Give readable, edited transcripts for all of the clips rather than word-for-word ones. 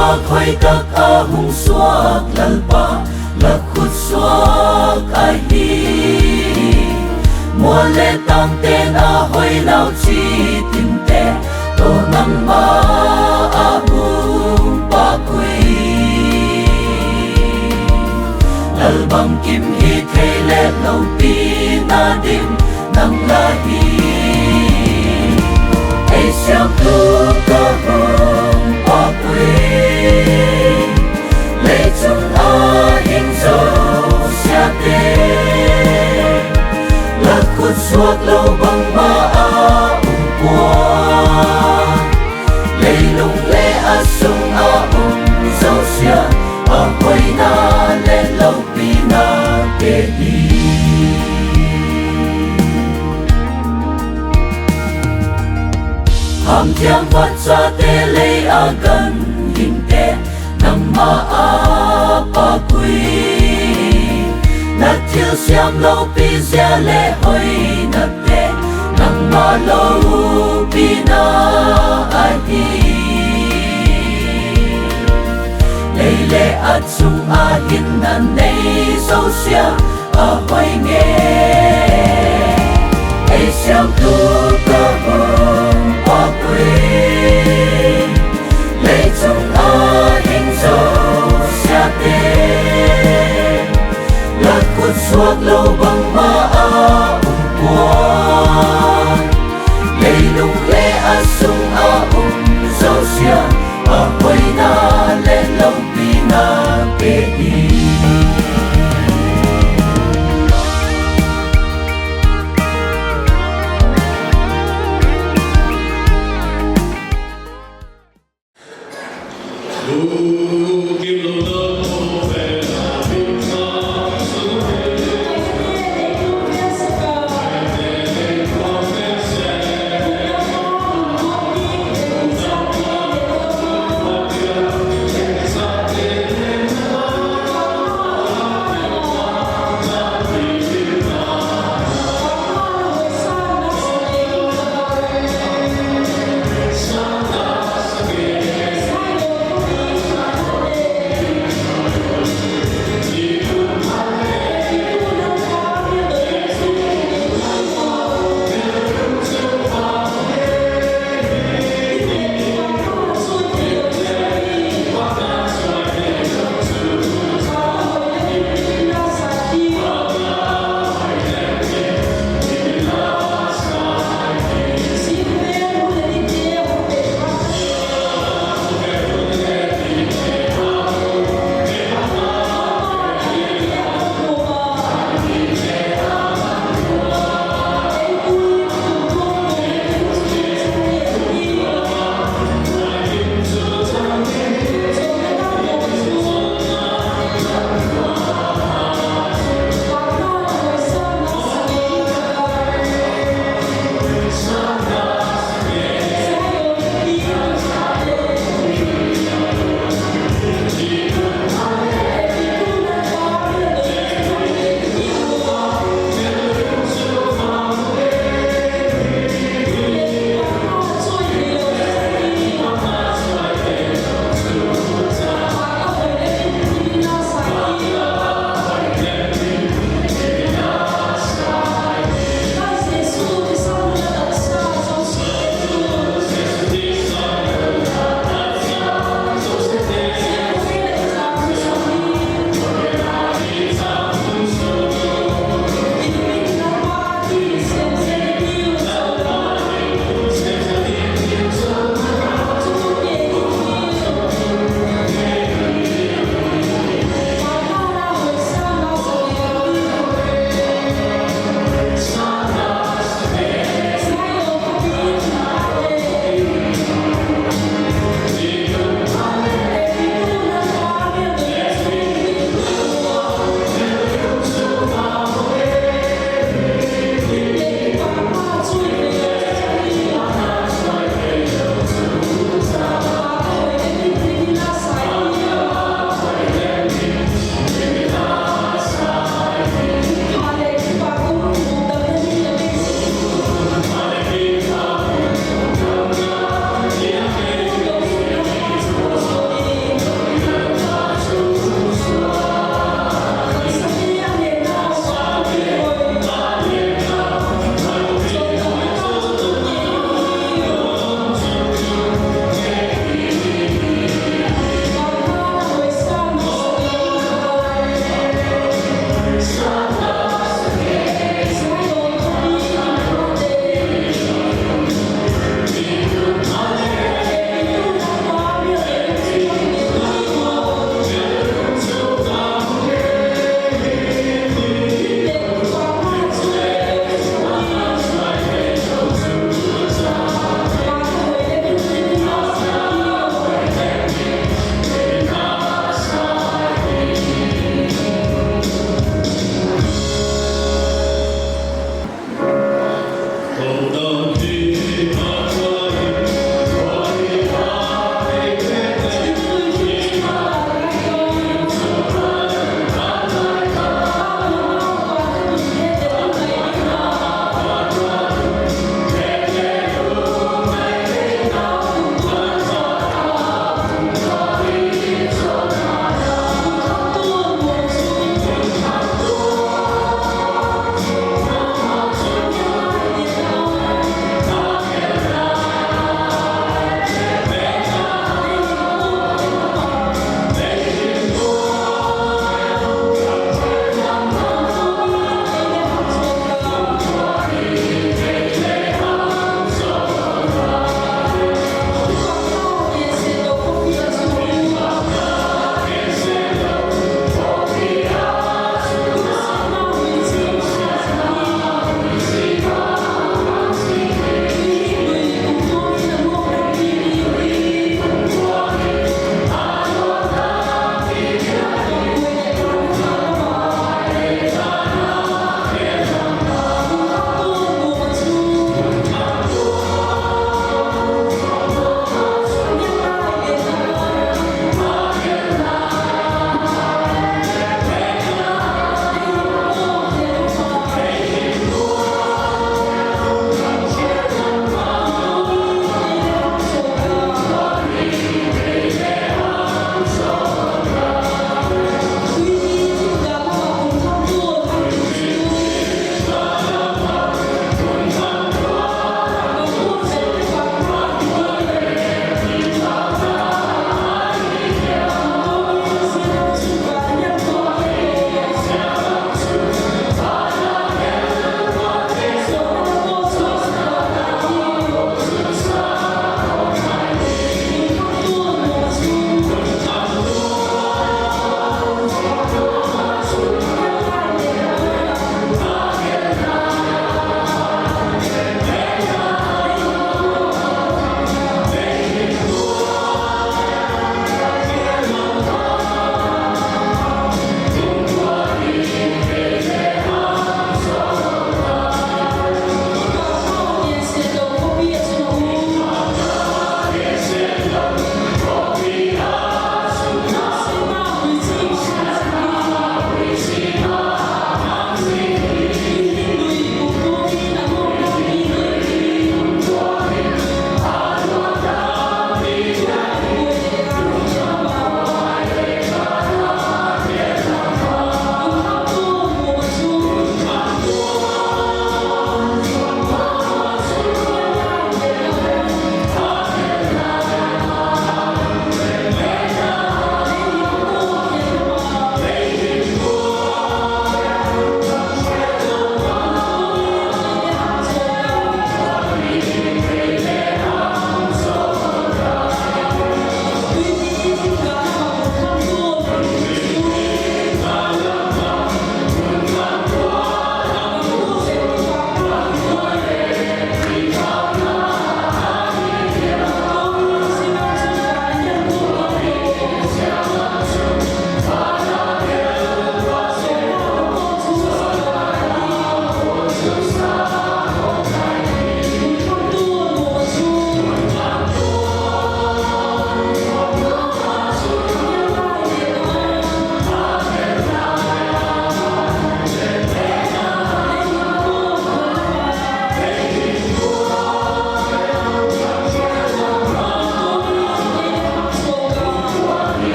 pa khoi tak a hung suak lalpa la khut suak ai hi mua le tang ten a hoi lau chi tim te to nang ma a hung pa kui lal bang kim hi thei le lo pi na dim nang la hi ai siam tu ko hung pa kui le chung a hình zo sia te la khut suak lo bang ma a qua le lung le a sung a zo sia a hoi na le lo pi na ke hi ham thiam wat sa te le a gan hin te nang ma a pa kui na thiêu xiam lo pi sia le hoi na te nang ma lo pi na ai hi le le a chung a hin na nei so sia a hoi nghe ai xiam tu ko hong pa kui le chung a hin so sia te la khut suak lo bang ma a qua le lung le a sung a zo sia a hoi na le lo pi na ke hi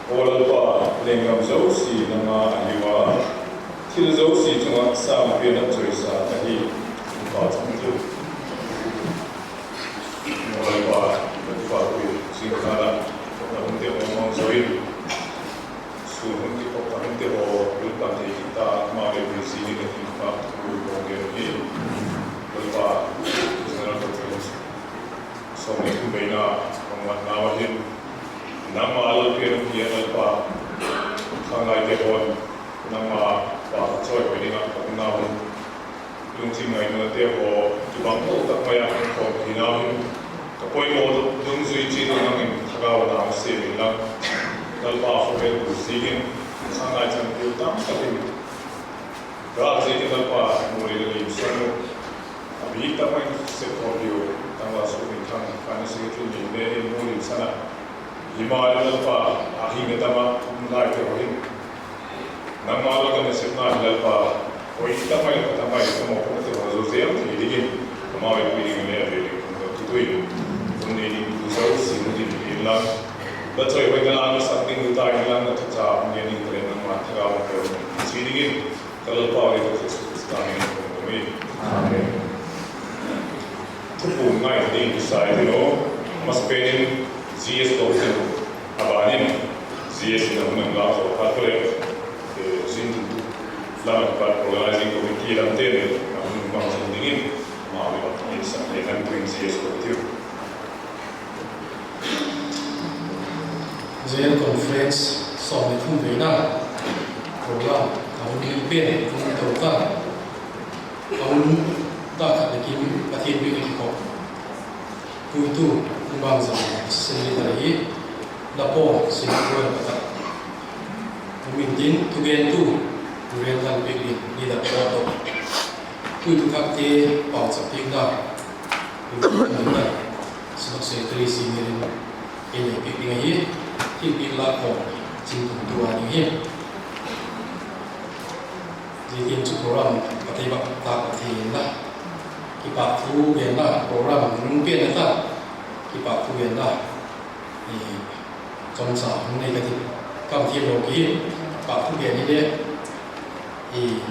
Olapa lengam zausi nama aliwa til zausi cuma sam pena joisa tadi empat itu olapa berfakir singkara nanti orang zoi suhun kita nanti orang kita mari bersih dengan kita berbagai ini olapa sekarang terus soalnya itu bina penguat nawahin nama alam pian pian apa kangai dehon nama apa coy pedingan penawin lungsi ngai nanti ho jubang ho tak maya ho dinawin kapoi mo lungsi ciri nangin tagaw na se bilang dalpa ho bel kusigin kangai cang piutang tapi gazi ke dalpa mulai dari sunu abi tak main sekolah tanggal sepuluh tang karena segitu ni dari mulai sana Himalaya pa aking natama ngai te hoin namala ka nasipna lalpa oi tamay tamay mo ko te ho zeo te digin kamay pwedeng na rin tutuin kundi ni usau sinudi ilang batsoy hoy na sa ating utay lang na tatsa niya ni tren ng mga tagaw ko sinigin lalpa oi ko sa kami ko amen tupo ngai din sa ito mas pwedeng GS Dosen abanin GS na unang laso katulad sintu flamat part organizing committee lang din na unang mga sundingin mga sa kailan tuwing GS Dosen GS Conference sa mitong bina program ang Philippines kung ito ka ang dapat naging patibig ito Kuitu kumbangsa sendiri tadi lapo sinapur kata memintin tugentu tugentan pegi di dapat kuitu kakte pau saping dah kuitu anda sebab sekretari sini ini pegi ngaji himpin lapo cintu dua ini jadi program katibak tak katina kipak tu biarlah program mungkin ada kipak tu biarlah di jomsa negatif kam tiap logi kipak tu biar ni dia di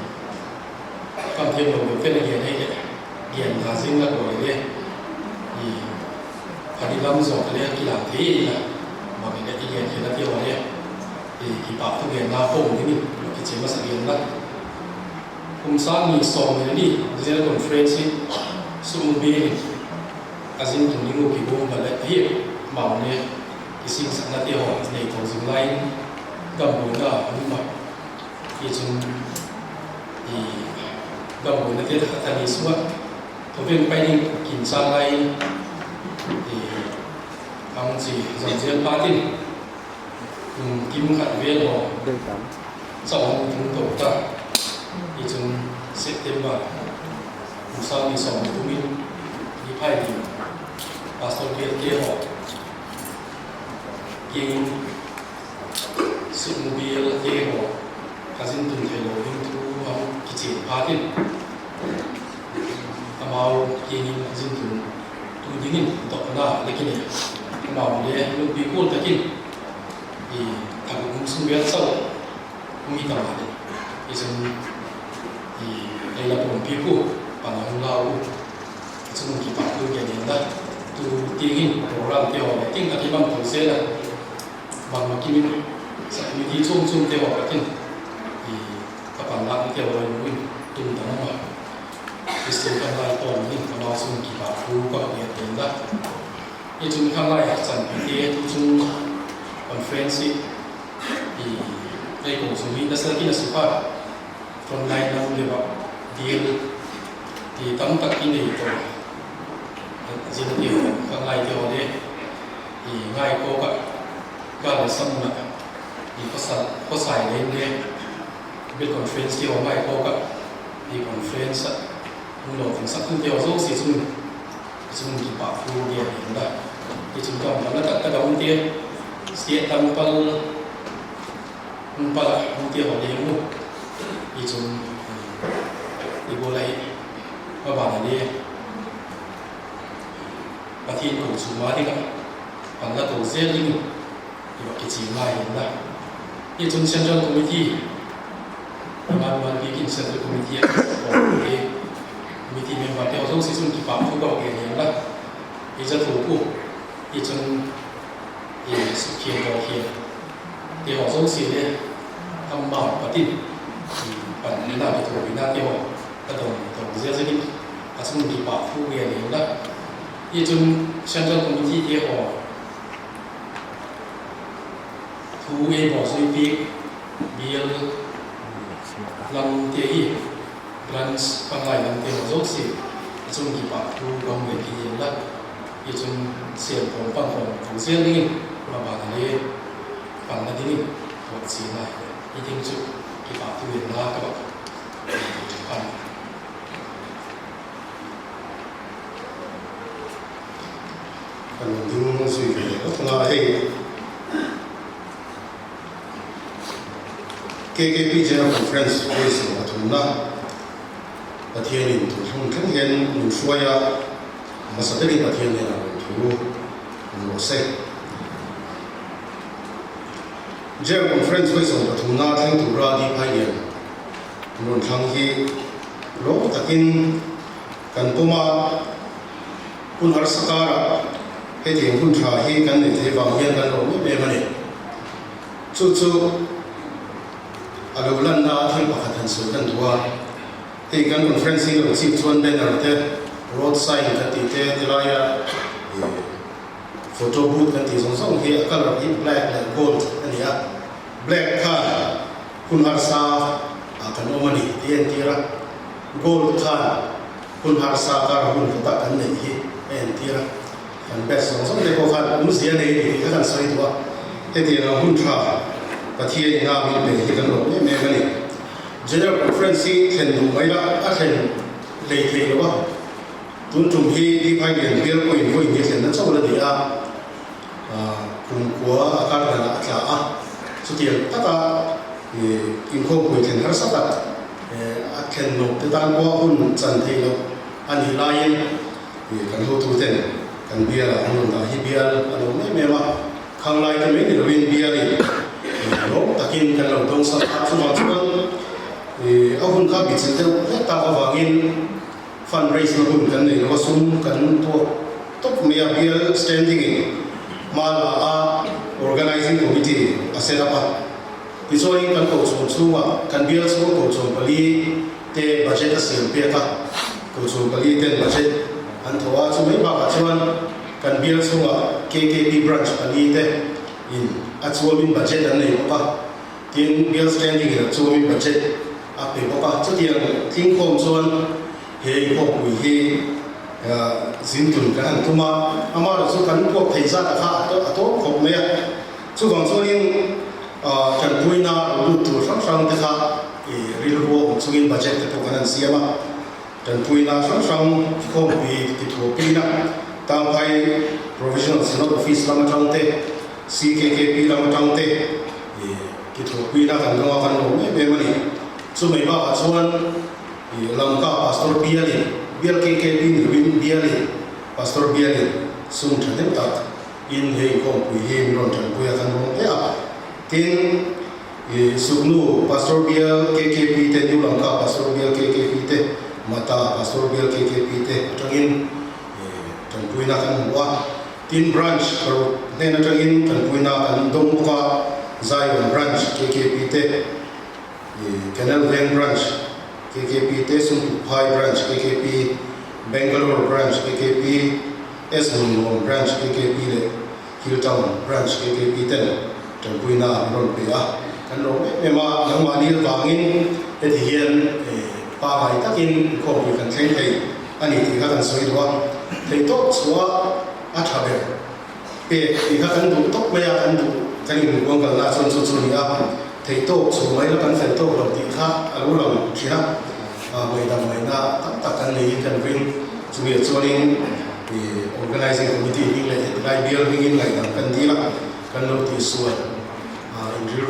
kam tiap logi kan dia ni dia hasil lah boleh dia di hari lam so dia kilang ti lah mungkin dia dia dia boleh di kipak tu biarlah pun ini kita masih biarlah Kumsami song ini Zero Conference sumbi azin tunggu kibung balik hier mau ne kising sangat dia ho ne tong lain gambuna rumah izin di gambuna dia kata ni semua tapi paling kinsa lain di angsi zanziel patin kim khat vel ho song tung to ta izin September Musang ni song tumin di pai di pastor dia ho yang mobil dia ho kazin tun thelo tu am kicin patin amau yang kazin tu dingin tok na lekin amau dia lu bikul takin di tagung sumber sau mi tamade izin di ela pun piku panahon lau semua kita tu jadi dah tu tingin program dia orang tinggal di bang polisi lah bang makin saat ini cung dia orang kan di kapan lagi dia orang mungkin tu tanah mah istilah kata orang ini kalau semua kita tu kau dia tinggal ini cuma kang lai jangan dia tu cuma konferensi di mereka semua dasar kita sempat from line down dia deal di tempat ini itu jadi dia kang lai dia orang di ngai kau kat kalau sama di pasal lain dia bil conference dia orang ngai kau kat di conference mulaถึงสักครึ่งเดียวสู้สิซึ่งที่ปากฟูเดียเห็นได้ที่จึงต้องทำแล้วแต่ดาวเทียเสียตังปัลเทียของเดียมุที่จึงที่โบราณว่าบางอันนี้ประเทศถูกสูงมาที่กันปังกระตุ้นเสียลิงที่ cái gì lại hiện ra như trong Central Committee mà begin Central Committee committee member theo dấu xây dựng kỳ phạm thu cầu hiện hiện ra ý rất thú cụ ý trong sự kiện cầu hiện thì họ dấu xây lên thăm bảo và tin bản đến nào thì thủ Việt Nam theo các tổng gia đình các sự kỳ phạm thu hiện hiện ra ý trong Central Committee thì họ thu bỏ suy việc biar làm thế grants phần lại làm thế một số sự trong kỳ bảo thu công nghệ kỳ hiện là như trong sựของฝั่งของเสียงนี่มาบางอันนี้ฝั่งนั้นที่นี่หมดเสียงไหนที่จริงจุดkỳ bảo thu hiện là các bạn phần phần tiếng suy về rất là hay KKP General Conference Voice of Tuna Pathianin to Hong Kong Hen Nushwaya Masatari Pathianin to Mose General Conference Voice of Tuna Tang to Radi Paian Non Thang Hi Lo Takin Kanpuma Punhar Sakara Heti Puntra Hi Kan Te Vang Yan Kan Lo Me Mane Chu alo lan na thil pakhat han su kan tua he kan conference lo chi chuan banner te road sign ka ti te tilaya photo booth kan ti song song he color in black and gold ania black car kunhar sa kan omani tien tira gold car kunhar sa ka hun ta kan nei hi en tira kan best song song te ko khan musia nei ni ka kan sai tua he ti na hun tha Pathian nga min pe hi kan lo me mani General Conference khen du mai la a khen lei thei lo wa tun tum hi di phai lian bial ko in ni khen na chaw la dia kum kwa akar na tla a chu tial taka in ko ko khen har sa ta a khen no te tan ko hun chan thei lo ani lain kan ho tu ten kan bial a hun da hi bial alo me ma khang lai kan me ni lo in bial ni lo takin kan lo dong sa chu ma chuan a hun kha bi chen te ta ka wangin fundraise na hun kan nei lo sum kan to top me a bial standing in mal a organizing committee a set up ti so in kan ko chu wa kan bial chu ko chu pali te budget a sel pe ka ko chu pali te budget an thowa chu mai ba ka chuan kan bial chu wa KKP branch pali te in achuamin budget an nei pa tin bill standing in achuamin budget a pe pa chu tiang thing khom chuan he ko pui hi zin tun kan tuma ama chu kan ko thei za ta kha to khom me chu wang chuan in kan puina lu tu sang te kha ril ro chuin budget te to kan siama kan puina sang khom pi ti tho pina tam pai provisional synod office lama changte CKKP lama changte ki tho pina kan lo kan lo me mani chu mai ba chuan lamka pastor biali bial KKP ni win biali pastor biali sum thadem tak in he ko pui he ron than puya kan lo ya tin sugnu pastor bial KKP te ni lamka pastor bial KKP te mata pastor bial KKP te tangin tan puina kan wa tin branch or then again kan puina kan dong ka Zion branch KKP te Canal Van branch KKP te Sumpai branch KKP Bangalore branch KKP Esmond branch KKP le Hilltown branch KKP te tan puina ron pe a kan ro me ma nang ma ni wangin he hian pa mai takin ko pi kan thlei thei ani ti ka kan soi do thei to chua a thabe pe ti ka kan du tok me ya kan du kan ni ngong kan la chon chu ni a thei to chu mai la kan fel to lo ti kha a lu lo thia mai da mai na tak kan ni kan ring chu ye chuanin organizing committee ni le lai bial ring in ngai kan ti la kan lo ti suan in real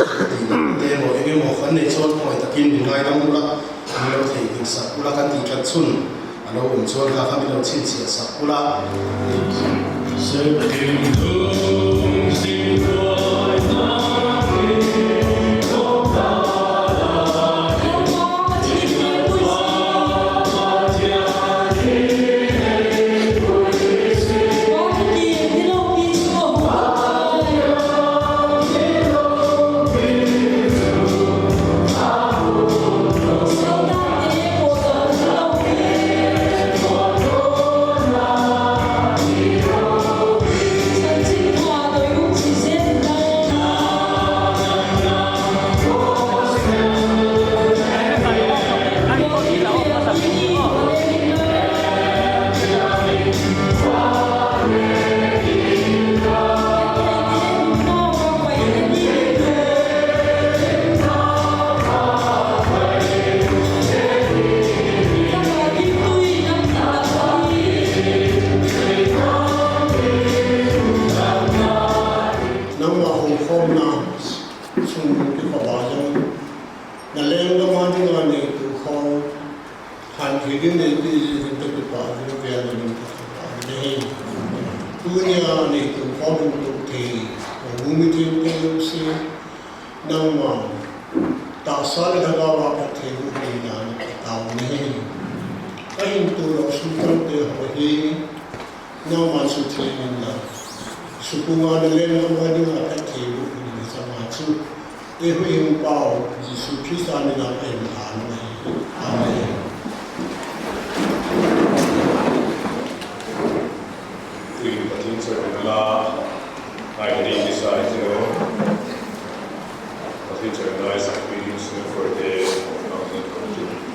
te mo enge mo khan nei chon moi takin ngai dam la ni lo thei in sa ula kan ti chat chun alo chuan ka kha mi lo chin chi sa ula Sing sung cái quả bao giờ là lên đó mà đi ngoài này tụ không hành thì cái này đi chúng ta cái quả giờ về là mình phải đây tu nhà này tụ không được tụ thì ngũ mi thiên cái gì năm mà tạo sao để thằng vào cái thế của mình là tạo nên cái hình tụ là sung tâm để họ hi năm mà sự thiên là sự cung anh lên năm mà đi vào cái thế của mình là sao mà chứ Ehim Pao, Yesus Kristus ni nama Tuhan. Amin. Tuy patin sa kanila ay hindi sa ito. Patin sa kanila sa Philippines for the mountain country.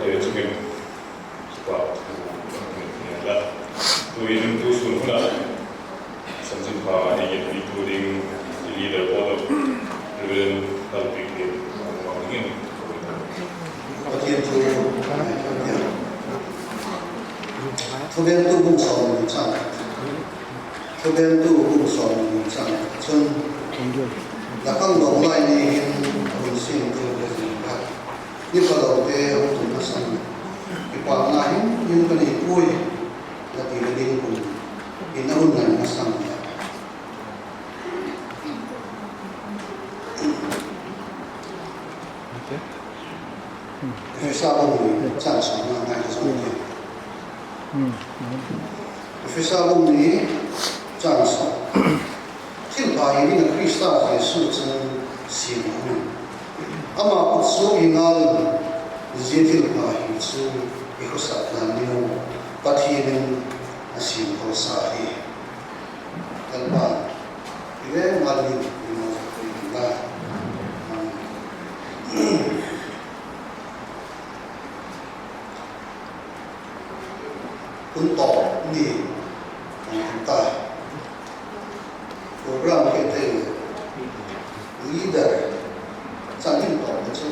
để cho mình và là tôi nên tôi xuống là sản sinh phá đi nhận đi tôi đến leader board rồi là việc để mà những Có thiên thu thu bên tu bung sòng chẳng thu bên tu bung sòng chẳng chân là không đồng lại đi hình sinh tu cái gì cả như vào đầu tiên ông tụi nó sang cái quảng này nhưng cái này vui là thì là điên cùng thì nó hôn này nó sang phía sau ông chẳng sống là ngày sống gì phía sau ông ấy chẳng sống thiên bài này là Christa Giêsu chân xin ông ama một số những người diễn thiên bài Giêsu cái khó sát là nhiều bắt hiện xin khó sát đi các bạn cái mà đi mà làคุณต่อนี่ของตาโปรแกรมเกี่ยวกับ leader สั่งที่ต่อมันจะ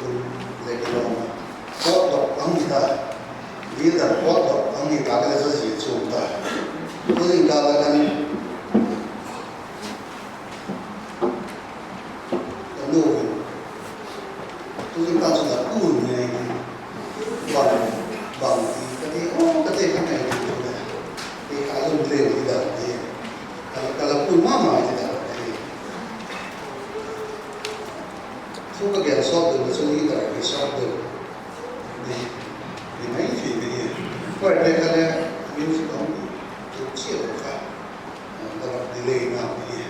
ดูเล็กลงก็ต่ออันนี้ได้ leader ก็ต่ออันนี้การเงินจะเสียจุดได้ก็ยิ่งการเงินก็ดูก็ยิ่งการจะกู้เงินบางทีก็ที่ก็ที่ข้างในดูนะที่ขายลงเร็วที่เดิมที่kalau pun mama tidak ada so bagian soal itu sendiri dari soal itu di mana sih dia kalau mereka ada music kamu kecil kan dalam delay nak dia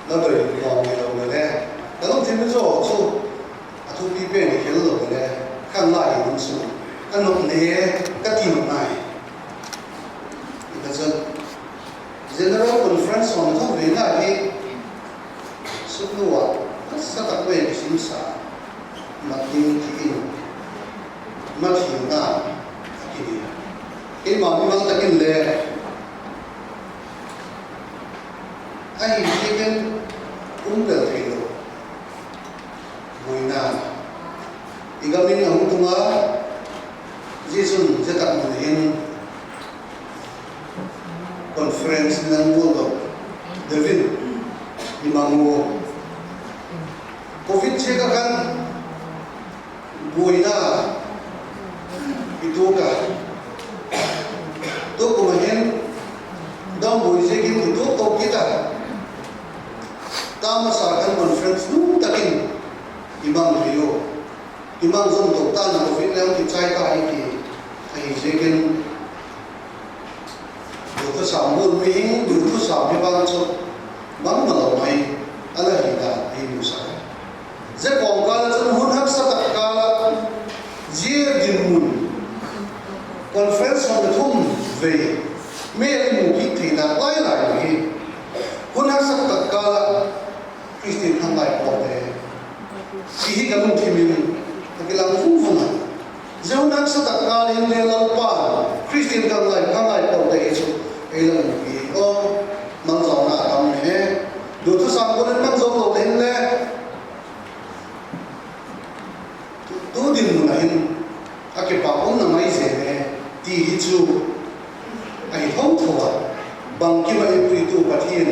lalu dia ngomong le kalau tim itu so atau pimpin dia kalau le kan lain musuh kan orang dia kan tim lain itu General Conference on the Villa Suknuwa Satak Way Simsa Matin Kikin Matina Akini Imam Takin Le Ai Kikin Umbel Tilo Muina Igamin ang tunga Jason Zetak Munin conference ng mundo David imango COVID cheka kan buhay na ito ka to kumahin daw buhay cheka ito to kita tama sa kan conference nung takin imang rio imang zong dokta na COVID lang kichay ka ay chekaดูทุกสามบุญมีดูทุกสามพิบัติจุดบางมาเราไม่อะไรหิดาให้มุสาจะกองการจะหุ่นหักสักการเจียดินมุนคอนเฟรนซ์ของทุ่มเวเมื่อมุกิที่นักไล่ไหลหุ่นหักสักการคริสเตียนทั้งหลายปลอดภัยที่กันมุ่งที่มีตะกี้เราฟุ้งฟุ้งอ่ะจะหุ่นหักสักการเห็นเรื่องเราป่าคริสเตียนทั้งหลายปลอดภัยจุดเอลังกีโอมังสองหน้าทำเนี่ยดูทุกสามคนนั้นมังสองตัวเองเลยตัวดินมันเห็นอาเก็บปากอุ้งน้ำไม่เสียเนี่ยตีหิจูไอ้ท้องถั่วบางกี่วันปริตูปะเทียน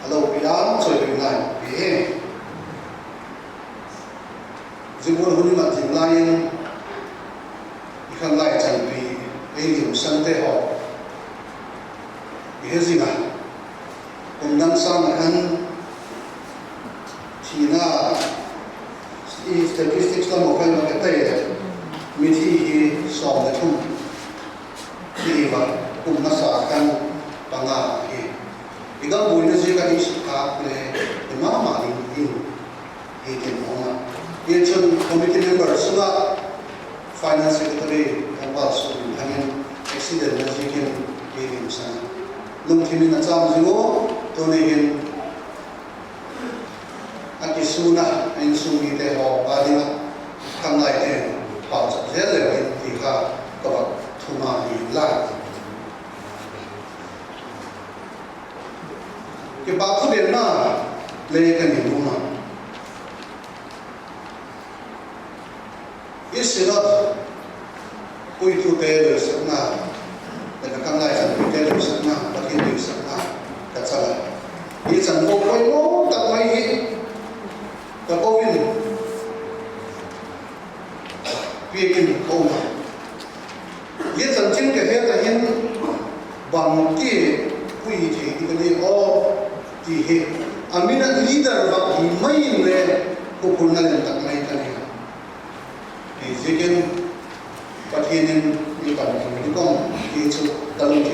เราไปล้างช่วยไปไล่ไปเองจึงวันหุ่นมาถึงไล่อีกครั้งไล่จันทรีเองอยู่สันเตหอBiasa kan, undang sama kan, Cina, statistik selama kali mereka ya, mesti soal itu, ini masakan pangah, jika boleh jika istiqah le, mana ini mana, ini cuma komite member semua, finance secretary, tempat suruh hanya accident nanti ini misalnya. Nung kimi na cham jingo to ne hin akisuna in sungi te ho badinga thằng này thì bảo rất dễ là thì cả các bạn thu mà đi lại cái bác thu đến na lấy cái niềm vui mà ít sự đó quy tu tế được sẵn na để các thằng này ăn quy tế được sẵn na và thiên được sẵn na thật sao là ít chẳng vô quay ngó tập ngay hết tập câu viên việc in câu mà ít chẳng chính cái hết là hiện bằng cái quy thì cái này ô thì hết amina leader và thì mấy người cũng cũng là tập ngay cái này thì chỉ cần phát hiện những cái những con thì chúng ta luôn thì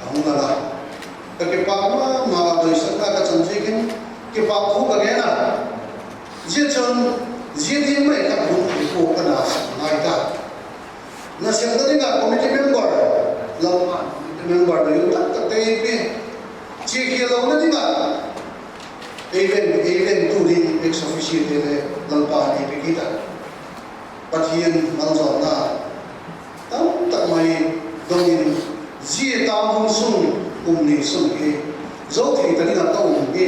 không là cái bác mà đời sống ta chẳng chỉ cái bác cũng cái này là giết chân giết đi mấy cái vùng thì cũng cái nào ngay ta nó xem tới là committee member lâu member đấy tất cả cái chỉ khi lâu nữa thì mà even tu đi ex officio thì lần ba đi bị kita phát hiện mang gió na tao tất mày đồng in giết tao không sung ni sung ke dấu thì ta đi làm tao ke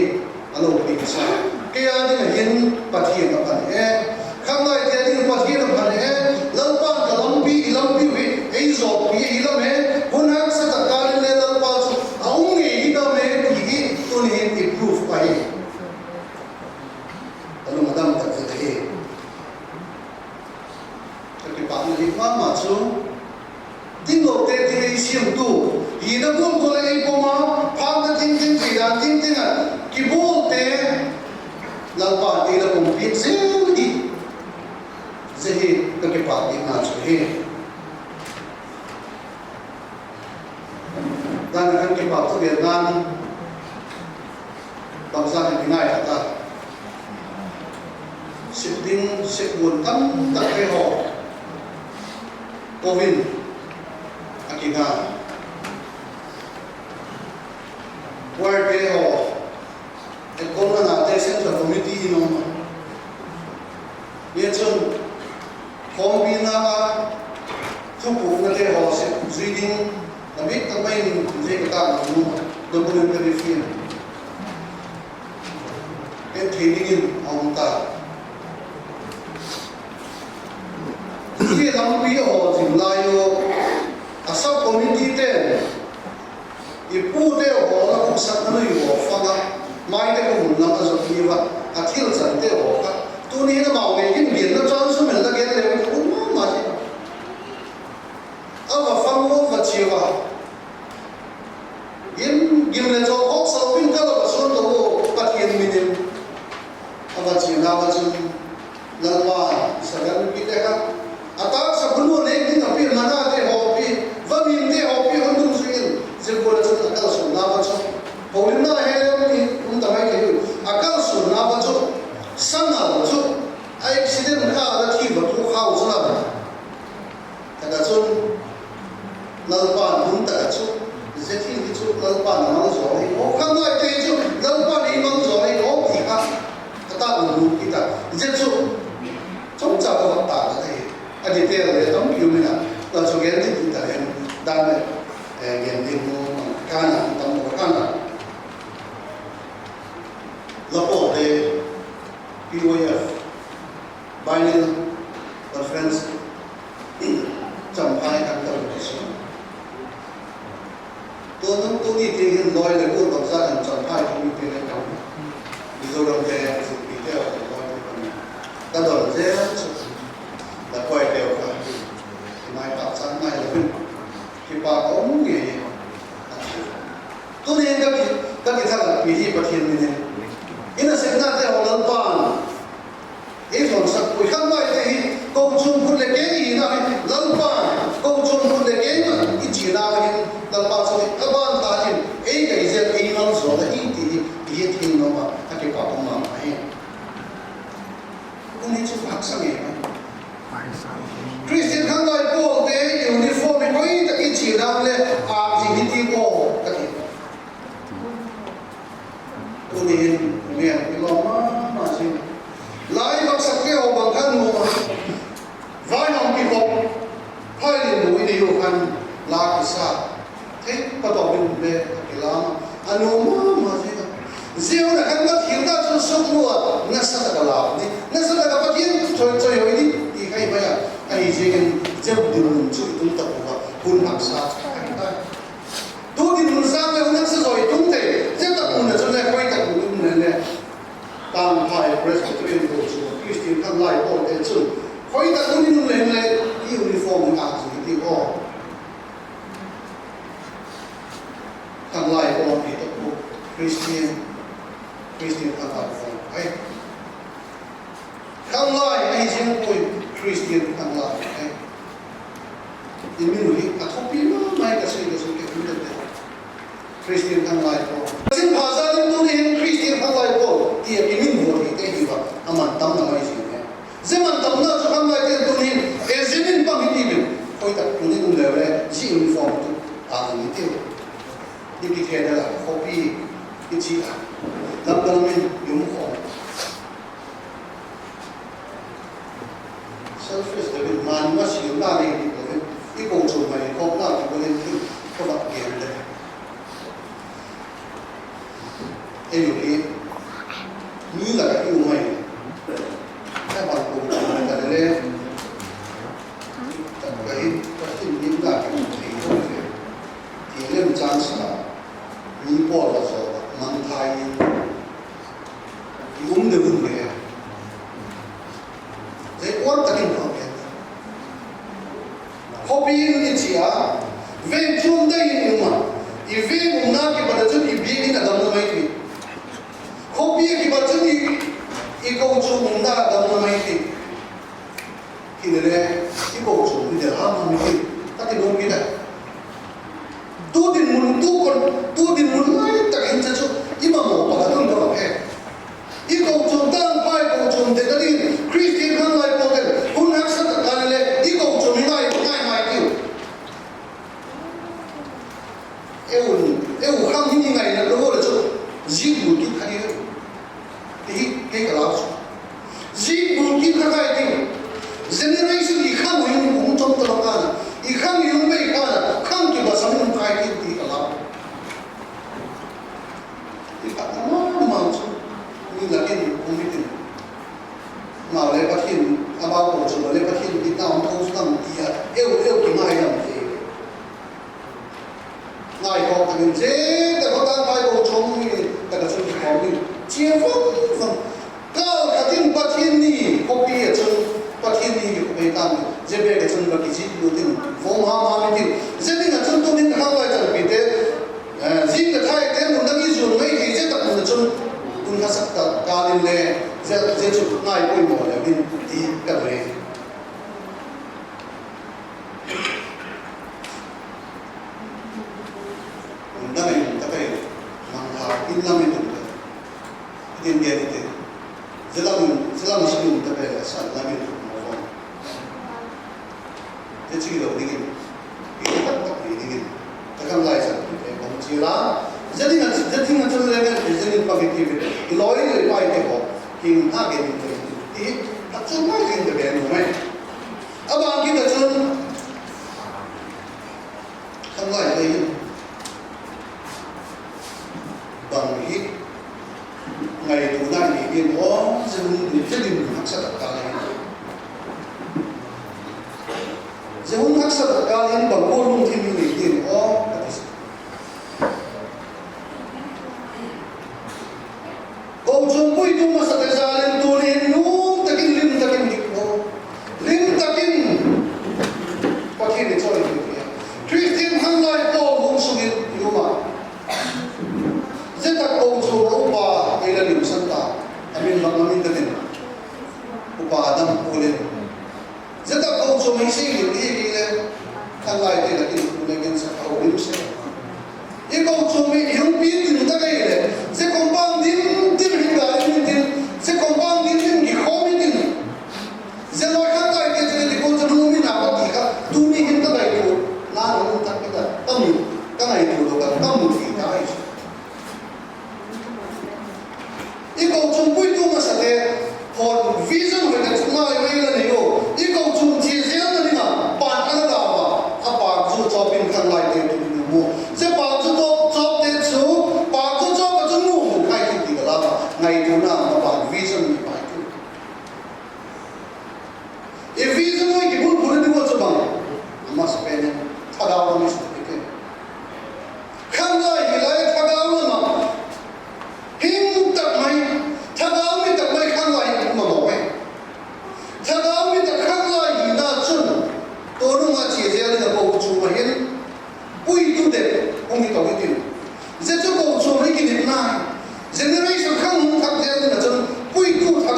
alo bị sao cái anh đi hiện phát hiện là phần e không ai thì đi phát hiện là phần e lần ba cái lâm bi về ấy rồi bị lâm e hôm nay sẽ tất cả lên lần ba ông nghĩ đâu mẹ bị tôi hiện improve phải alo madam thật thế cái bạn này mà chú tin lộc tê thì lấy xiêm tu ý đó cũng có lấy bông mà phàm cái tin gì là tin à cái bông tê lần bạn đi là cũng biết dễ cái bạn đi mà chú hết đang là cái bạn ở Việt Nam bằng ra thì này là ta sự tin sự buồn tâm tất cái họ Covid akina where they are and kung na central committee no yechon kombina thupu na te ho se reading na big kamay je ka ta no documentary film and training in ta cái làm việc họ thì lại yo asap community te ipu te ho na cũng sát nó yo fa na mai te cũng làm cho cái gì vậy thiêu chân te ho ka tu ni na mau cái biển nó tròn xuống mình là cái này cũng mà chứ ở phong ngô và chiều à gim lên cho ốc sầu pin cái là xuống đồ phát hiện mình và chiều nào và chiều lần qua sẽ làm cái đấy khác atak sa bunuh naik ni tapi mana te hobi vamin te hobi hundung suin zebol tu akal sunna baca paulina hele ni tamai ke akal sunna baca sangal baca accident ka ada ki batu khau sala kada chun lalpan hun ta chu zethi ni chu lalpan mang zo hi o kham lai te chu lalpan ni mang zo hi o ki ka ata ulu kita zechu trong cha ka ta ka thei anh đi theo để tống kêu mình là số gen thì chúng ta hiện đang gen đi mua can là tống một can là lập để POF Biennial Conference trong hai tháng đầu của xuân tôi đi thì hiện nói là cô đọc ra làm trong hai tháng đi thì trong ví dụ đồng thời sự đi theo thì nói ta đón dễ là quay đều cả mai bác sáng mai là khi bà có nghề tôi nên các cái thằng là bị gì bật hiện mình nên là sẽ ra theo lần bàn ấy còn sắc quỷ khăn mai thì công chung cũng là cái gì nào lần bàn công chung cũng là cái mà cái chỉ nào thì lần bàn rồi các bạn ta thì ấy cái gì ấy nó rồi là ít thì nó mà các cái bà cũng mà hay cũng nên chụp hắc sang này Christian khang lai po te uniform e koi ta ki chi dang le a ji ni ti po ta ki tu ni me ki lo ma chi lai bak sak ke ho bang khan sa thế bắt đầu mình về cái làm anh mà gì đó riêng là các bạn hiểu ra cho sống luôn nó sẽ là làm đi nó sẽ là các bạn chơi rồi đi thì cái bây giờ cái gì cái riêng đừng chịu tung tập vào hun học sa tôi thì muốn sang đây nó sẽ rồi tung thể riêng tập hun là cho nên quay tập hun này tam hai Presbyterian của Christian tham lai của tên chữ quay tập hun lên này uniform áo gì thì có tham lai của thì tập của Christian tham lai của ấy tham lai ấy riêng của Christian tham lai ấy thì mình nói là không biết mà cái gì cái vấn đề Christian tham lai của riêng hóa ra nên tôi nên Christian tham lai của thì cái mình nói thì cái gì vậy aman tâm là mấy gì nhé zaman tâm là cho tham lai cái tôi nên examine bằng cái gì quay tập tôi nên cũng đều là chỉ uniform tu à những điều những cái là copy cái gì à làm đâu mình dùng không selfish là mình mà sử dụng đa đi thì cái công dụng này không nào thì có nên có vật kiện đấy cái điều này như là cái điều này các bạn cùng làm cái này lên cái tình hình là cái gì thôi thì lên trang sử như bỏ là rồi mang thai thì được vấn đề thế quan tâm đến nó hobby như gì à về chung đây nhưng mà về cũng na cái bắt đầu đi đi là đam mê thì hobby cái bắt đầu đi câu chung na đam mê thì này cái câu chung thì là ham mê ta thì đúng cái này tu din mun lai ta in cha chu ima mo pa dun do he I câu chung tang pai câu chung de ka di Christian han lai po de hun hak sa ta kan le I câu chung ni lai mai kiu eu ham ni ngai na lo le chu ji bu ki khani ti ke ka la chu ji bu ki kha kai ti generation I kham yu kum chom ta ka na I kham yu me ka na kham ki ba sam nu kai ki ti ka la I ka ma chu ni la ke ni kum ti ma le pa thin about ko chu le pa thin ti ta on thos tam ti ya eu ki ngai nam ti ngai ko ta ni je ta ko ta ngai ko chom ni ta ka chu ki ko ni chia phong cao ka tin pa thin ni ko pi ya chu pa thin ni ki ko pe ta ni je be ka chun ba ki ji lu tin phong ha ni tin je ni na chun to ni ka lai ta pi te ji ka thai te mun da ni zu mai ki je ta mun chun kun ka sak ta ka lin le je chu ngai ko mo le bin ti ka re mun da ni ta kai mang ha in la me tu tin ge ni te zelam shi mun ta kai sa la me tu mo te chi lo ni ki ta ta ni ta kam lai sa ke mo chi la jadi ngan chun le jadi positive loi le pai te ko king ha ge ni ti ta chun mai king de be no mai aba ki ta chun kam lai le bang hi ngai tu na ni ki mo zun ni jadi hak sa ta le zun hak sa ta le bang ko lum thi ni ti o câu chung vui tu mà sao tại sao lên tu lên nung takin lim takin dikmo lim takin có thiên để cho được việc Christian hăng lai to hung sugin yuma rất là câu chung upa đây là điểm sanh ta amin mangamin takin upa adam kulen rất là câu chung mình sinh điểm đi lên hăng lai đây là điểm kulen gen sa au lim se ये câu chung mình hiểu biết từ ta cái này sẽ còn bao nhiêu se compang din ki khomi din ze loi kha kai ke je ko chu mi na ba ki ka tu mi hin ta dai ko na ro ta ke da tam ka nai tu do ka tam ki ta ai I ko chung pui tu ma sa te for vision with that ma ai mai la ni ko I ko chung ji je na ni ma pa ka da ba a pa chu cho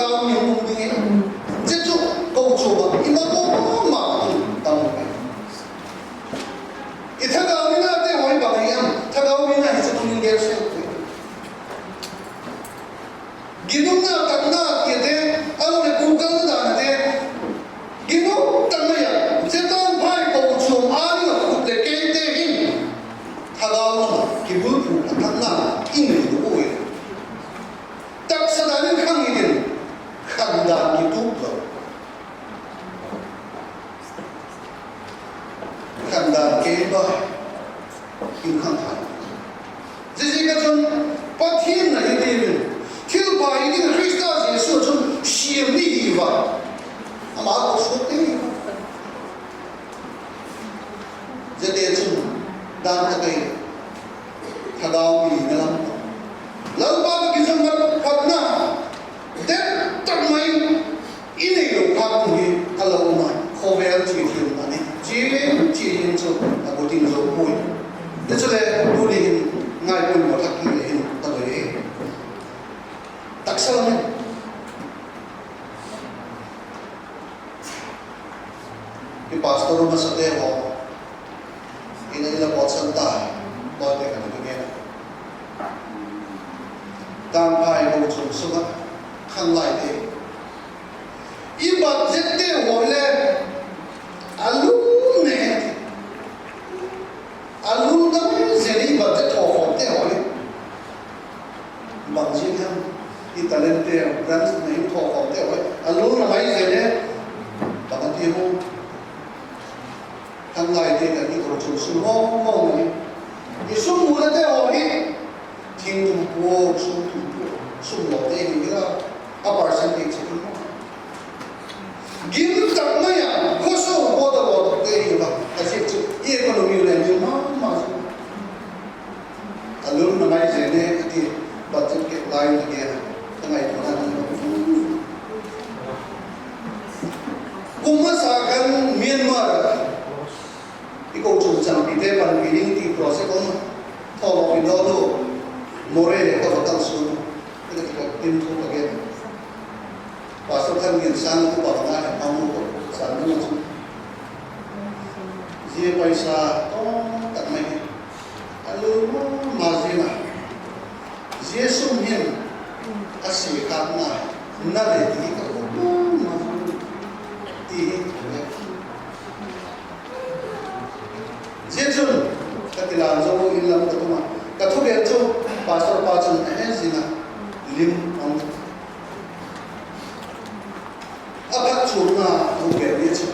cao nhiều mùng đi chết chụp câu chụp mà in nó có mà tao ít thằng nào mình nói thế hỏi bằng em thằng nào mình nói sẽ không nhìn đẹp xem ginung na tagna kete alo ne kungkang na te ginung tamaya zetan phai ko chum ani na kutle ke te hin thagaw na kibul pu atna in du oi tak sadani khang idin khanda ki tu ko khanda ke ba in khang thai jiji ka chun pathin na idin Kêu bài đi là Christa sẽ sửa chung xiêm đi vào mà có số tiền giờ để chung đang cái này thà đào bị nó lắm lỡ ba cái dân vật phật na tết tận mấy ý này được phát thì alo mà khó về chỉ thiên này chỉ thiên số là có tin số mùi để cho nên tôi đi ngay cùng một thằng kia hình tao đấy taksa lang yung pastor mo sa demo inanila po sa tayo bote ka na kagena tampay mo chung suga kang lai de iba jette wole alun da zeri ba jette ho te wole bang jin ham talente brands नहीं तो होते हुए अलूर हमारी जगह बाकी हो हम लाए थे कि तो जो सुनो में ये सुन मुझे हो ही ठीक वो सुन लोटे ही मेरा अब परसेंटेज है गिन तक में या खुश हो बहुत ते ही बा ऐसे ये इकोनॉमी में जो मां अलूर हमारी जगह कि बचत के लाइन लगे ngày cũng mất xa gần Myanmar cái câu chuyện chẳng bị thế bằng cái những cái process cũng thọ lọc cái đó luôn more để có tăng xuống cái này tin thu là cái và sau thân nghiền sang cũng bảo ngay là ông cũng sản xuất chung gì bây giờ to tận mấy alo mà gì mà gì sung hiền asi karna na de ti ka ko ma ti jechun katilan zo in lam ta ma ka thu de chu pastor pa chun he zina lim on aba chu na thu ge ye chu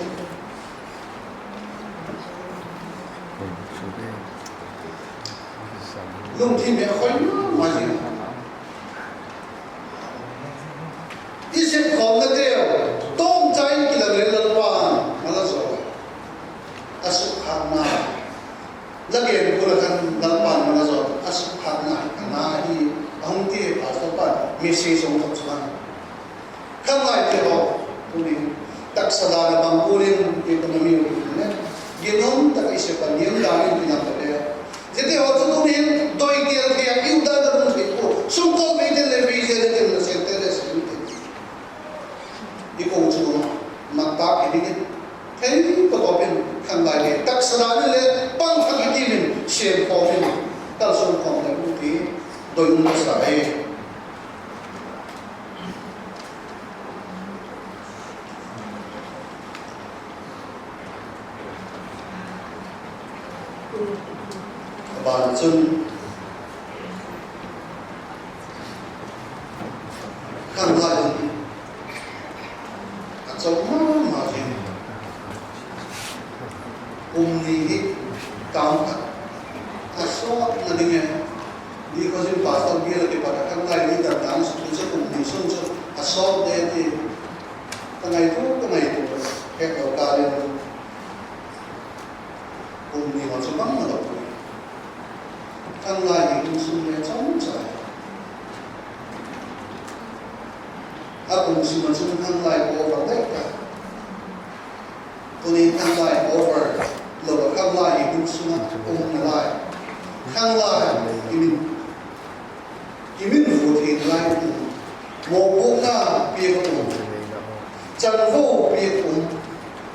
lung thi me khoi ma ji isip khom na teo tom chai ki la le lan wan mala so asu khana lage ko la kan dal pan mala so asu khana kana hi hong ti pastor pa message song thot chuan kan lai te ho tuni tak sada na bang purin economy ne ginom tak isip pa niam da ni pina pa le jete ho chu tuni doi kel ke yu da da mu thei ko sum ko me de le vi je de na se te đi cùng chung mặc ta cái gì thấy có tao bên khăn lại để tác sản lên băng khăn cái gì mình xem có bên ta xong còn lại cũng tí đôi lúc sẽ hay bạn chân khăn lại sống mà gì đi काम का so nadingnya di kosin pastor dia lagi pada kan lain di dalam setuju komunikasi so asal dia di tengah itu kayak kalian komunikasi macam mana tu kan lain itu sebenarnya macam saya aku mesti macam kan lain over mereka tu ni kan lain over lo kan lain itu semua komunikasi kan lain imin vote lain tu mau buka biar chân vô biệt cũng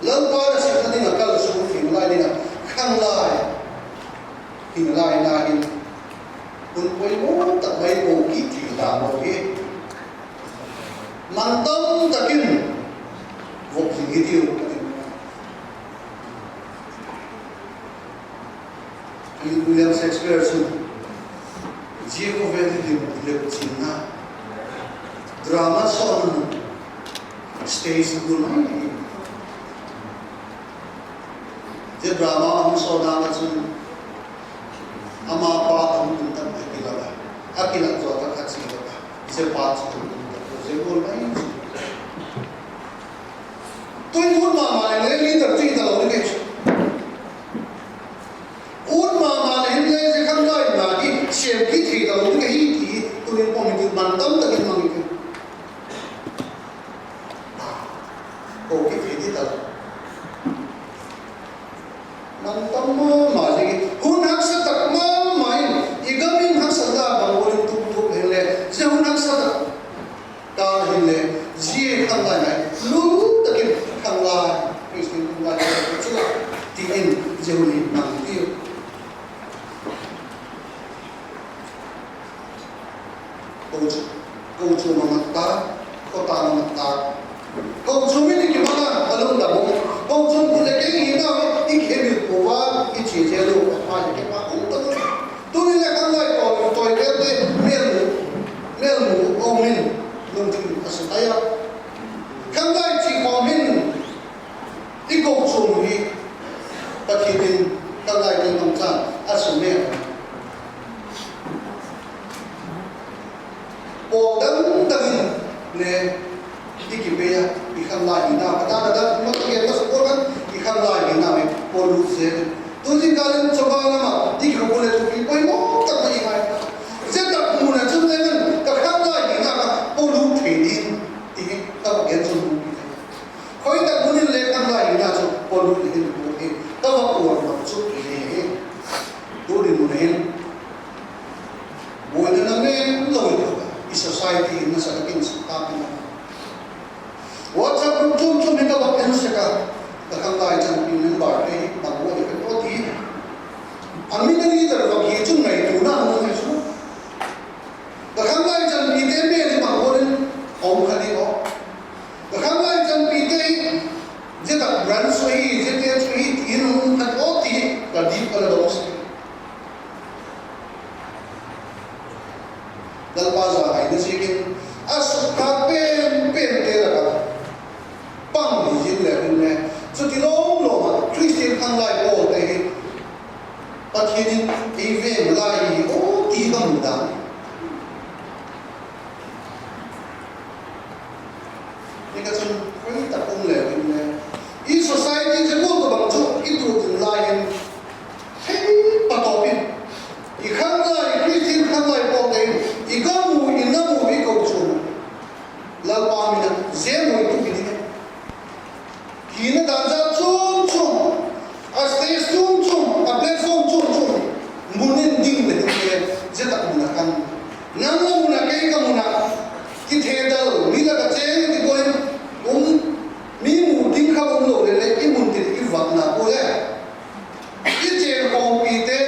lớn quá là sẽ thân là cần xuống thì lại đi là khăng lại thì lại là hình quân quay mốt tập mấy bộ kỹ thì là một cái mang tâm ta kinh vô gì cái điều William Shakespeare su Diego Verdi le China drama son stage gunai je drama am so na chu ama pa tam tum tam akila akila zo ta khachi ba je pa chu je gol mai tôi muốn mà này lấy tập trung vào cái muốn mà này lấy cái không nói mà đi xem cái thì đầu cái gì thì tôi nên có mình bản tâm tự nhiên mà mình có cái gì thì đâu bản tâm mà gì hun hắc sát tập mà mày igamin hắc sát là bằng một tuk hình lệ sẽ hun hắc sát ta hình lệ gì không lại này lu tự nhiên không lại cái gì không lại cái là thì em giờ mình nằm tiêu câu chuyện mà ta có ta mà ta câu chuyện này thì mà alung đã bông câu chuyện của cái gì đó cái việc của và cái chuyện chế độ mà cái mà cũng tốt tôi là cái này còn tôi cái miền mù ông mình lương thực là sự tay à cái này chỉ có mình cái câu chuyện này ta khi mình cái này cái nông sản ở sự miền bộ đấng từng nè đi kịp bây giờ đi khám lại như nào ta đã mất cái nó số đó đi khám lại như nào mình bộ lụt dễ tôi xin cảm ơn cho ba năm đi kịp bộ này tôi bị quay mốt tất cả những này rất đặc mùa này chúng ta nên cả khám lại như nào bộ lụt thì đi thì ta có kiến trong lụt như thế khối đặc mùa này lên khám lại như nào cho bộ lụt thì bộ thì ta vào buồn một chút thì tôi đi mùa này buổi nó nên lỗi society na sa ating sakapin na. WhatsApp group chung mình có gặp em sẽ cả không lại trong pin bảo đây bằng bộ cái có tí anh mình đi từ vào kia chung này chủ nào không phải số không lại trong pin thế này bằng bộ đến ông khai đi đó không lại trong pin thế chỉ tập brand suy chỉ thế suy thì nó thật có tí là đi vào đó dal baza ai ni sikin asuka pen te la pang ni jin le ne chu ti long lo ma Christian khang lai po te hi pathin ni ve lai o ti ka mu da ni ka chun koi ta pung le ne i society je mo ko bang chu i tu tin lai in hei pa to pin i khang lai Christian khang lai po te igamu inamu iko chun la pamina zemu itu gini kina danza chum a stage chum a platform chum munin ding le ke jeta muna kan namu muna kai ka muna ki thedal mi la che ti boin mi mu ding kha bom lo le ki mun ti ki wak na ko le ki che ko pi te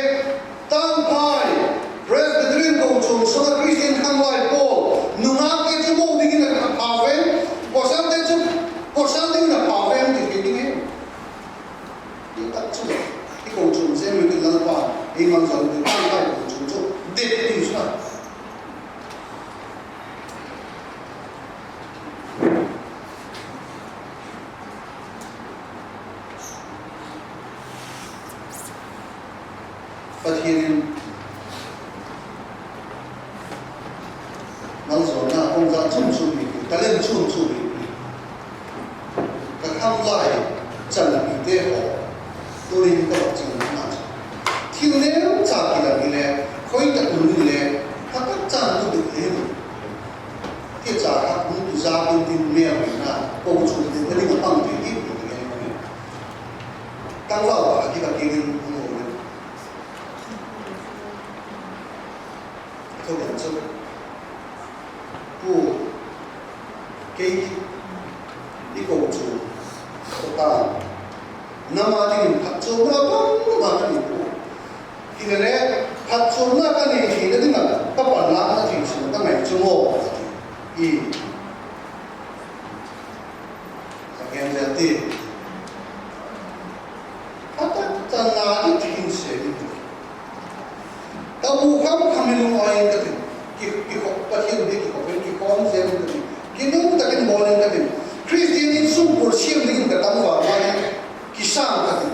tam pai Presbyterian công chúng số là Christian khang lai Paul nunga cái chú mông đi là bảo vệ có sáng đến là bảo vệ thì cái gì đi tắt chú cái công chúng sẽ mình cái lần qua đi mang dòng từ ban tay của chúng chú đẹp đi xuống và hiện nang zona ong za chum chum ni ta len chum chum ni ka kham lai chan ni te ho to ni ka chang na thiu ne cha ki la ni le khoi ta ku ni le ta ta chan tu de le ke cha ka ku tu za ku tin me na ko chu de ni ka pang ti ki ni ni tang wa wa ki ka ki ni mo ne to den chu ku cái đi cầu chủ ta nằm ở thì phát cho nó bông mà cái gì thì này phát cho nó cái này thì nó đi là các bạn làm nó thì chúng ta phải cho ngô thì các em giờ thì phát chân là đi thì sẽ đi tao bu không mình nói cái học bắt hiện đi cái học cái con xem cái nó ta cái món này cái Christian in super siêu đi cái tâm vào cái sang cái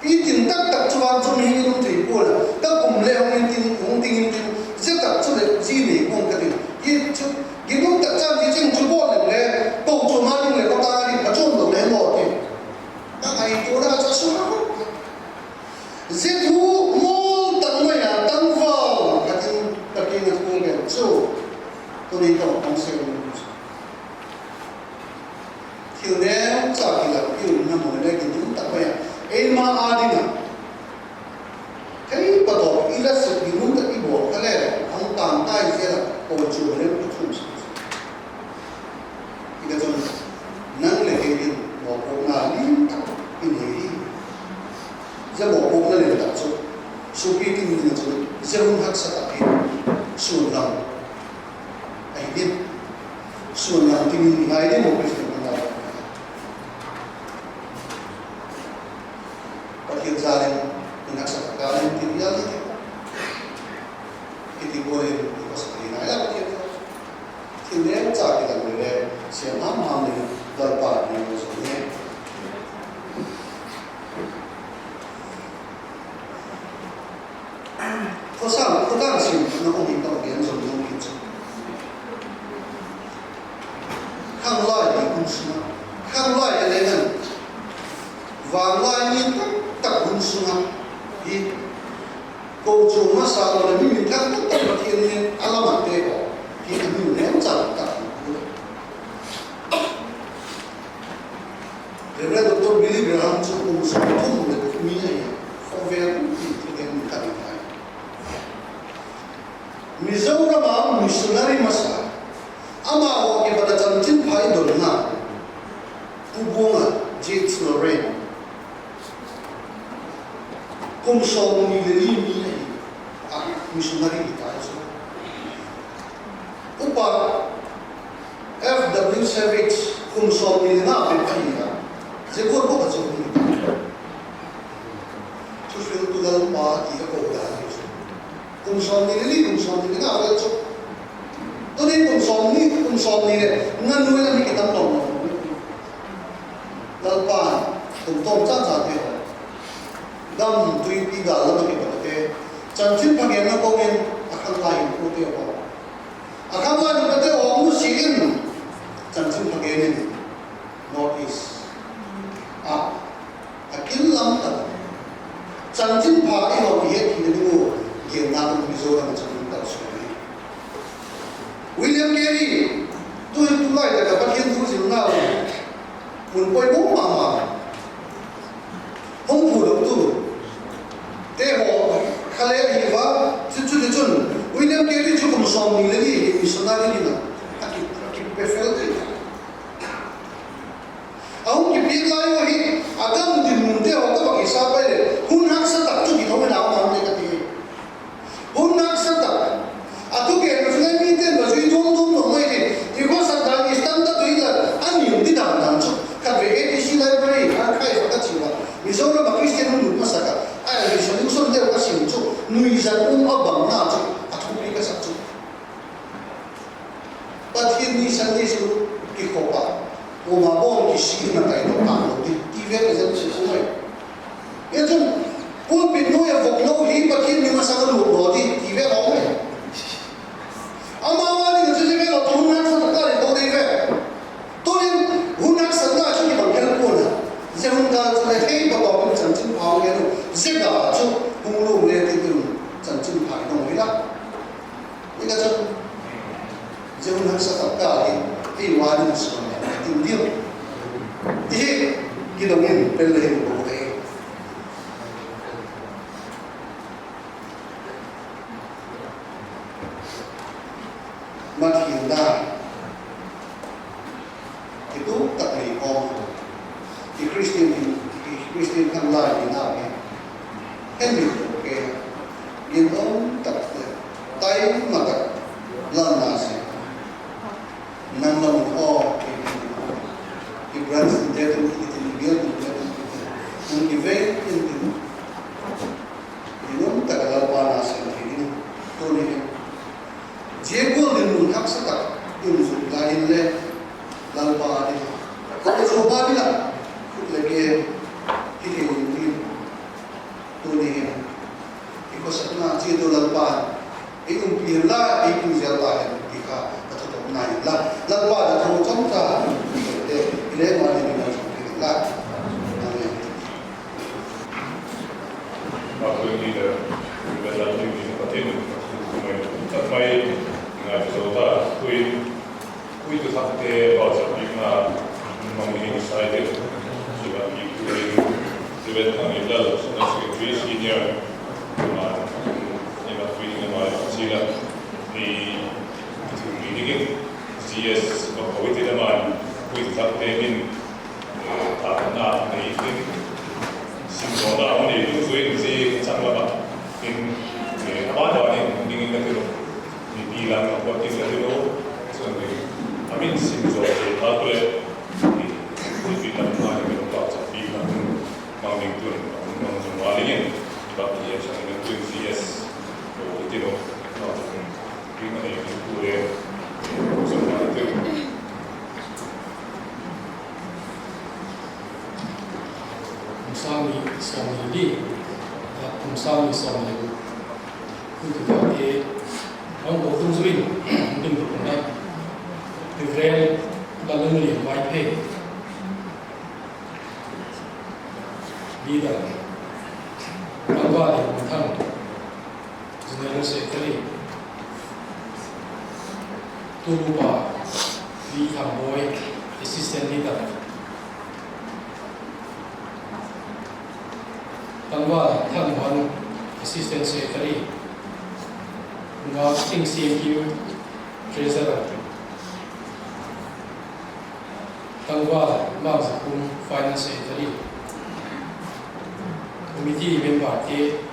cái tin tất tất cho bạn cho mình nó thì buồn tất cùng lệ ông tin rất tất cho được gì này cũng cái cái nó tất chân thì chính chủ bộ này cầu cho mà đi này có ta đi bắt chôn được đấy một thì các ai tôi đã cho số rất thú môn tận mày à tăng vào cái này cũng là chỗ tôi đi tổng công sự thì nếu sao thì là kiểu nằm ở đây thì chúng ta phải em mà đi nào cái bắt đầu ý là sự đi muốn cái bộ cái này ông tạm tay sẽ là cầu chủ lên cái chung thì cái chung năng lực cái bộ công là liên tục cái này giờ bộ công là liên tục số cái tin như thế giờ không hắc sát cái số lòng ai biết số lòng thì mình ai biết một cái gì mà hiện ra đây mình đã sản ra lên thì bây giờ thì bồi thì có sự gì nói là thì nếu trả thì là người này sẽ nắm hàng mình đợt bản này một số nhé có sao có đang chịu nó không bị tạo biến rồi nó bị chịu khang loại thì cũng xưa khang loại là đấy này và loại như tất hun sunga i ko chu ma sa lo ni min kan ta ta thiên ni alamat te ko ki ni ne cha ta le doctor Billy Graham chu ko su ko ne ko mi ai ko ve ti ke ni ta ni Mizoram missionary masa ama o ke bada chan chin phai dol na ubunga James Lorraine công song ni le ni mi ai missionary ta so upa F.W. Savage công song ni na pe pai ya je ko ko ka so ni tu fil tu dal pa ti ka ko da công song ni na ka so to ni công song ni le nan nuôi là mi cái tâm lòng dal pa tum tom cha cha te dam tui pi ga la mi ka te chan chin phang en na ko men akhang lai ko te ko akhang lai ko te o mu si in chan chin phang en ni north east akil lam ta chan chin pha e ho bi he ki ni mo ge na ko mi zo na chan ta so ni William Carey tu lai da ka pa khen tu sin na mun poi bo ma ma hong pu do tu te ho khale hi wa chu chun William Carey chu kom som ni le ni missionary ni na aki pe fel de aung ki pi lai wa hi agam din mun te ho ka ki sa pa le hun hak sa tak chu ki tho me na ma ne ka ti hun hak sa tak atu ke no lai mi te ba zui dom dom no mai ni i ko sa da ni stand da tu ila ani um di da dan chu ka ve e si library ha khai fa ka chi wa mi zo ra ma Christian nu ma sa ka ai ni so ni so de ka si chu nui za abang na chu atu pi ka sa chu but hin ni san ni su ki ko pa o ma bon ki si na kai no ta no ti ve ka za chi su mai e chu pul pi no ya vok no hi pa hin ni ma sa ka lu ro ti ve ho mai ama wa ni chu je ve lo tu na sa ta ka ri ve to ni hun na sa na chu ki bang kel ko na je hun ga chu le hei ba ba chan chin pa ge no je ga chu hung lu le ti tu chan chin pa no hi la ni ga chu je hun na sa ta ka ri ti wa ni so na ti dio ti ki do ngin pe le ko de ma thi da itu tak lagi om di Kristen kan lain ni Henry oke dia om tak tay mata lana sih nama oh Ibrahim sendiri itu dia mungkin itu ini tak ada panas ini tuh ni jebol dengan hak sekat itu lain le lalpa ni kalau coba bila lagi ini tuh ni ikut setengah itu lalpa itu biarlah itu jalan jika atau naik lah lalpa atau contoh ini mana ni lah waktu ini dah di tempat sampai dengan saudara kui itu sampai bahasa lima memiliki saya sebagai kui sebagai anggota sebagai senior yang kui dengan sila di ini CS bahwa itu teman kui sampai min tanah ini simbola ini itu sih sangat in apa ada ini itu bilang apa kita itu sebenarnya amin simzo atau itu bilang mana itu bahasa bilang mau itu mau semua ini bagi ya saya itu CS itu gimana itu boleh semua itu Musami somili musami somili untuk kaki orang bodoh sering mungkin berpengaruh Israel lalu ni white pay leader agak ada macam general secretary tu lupa di boy assistant leader tanggal Tuan assistant secretary acting CMQ treasurer tanggal Mazakun finance secretary committee member ke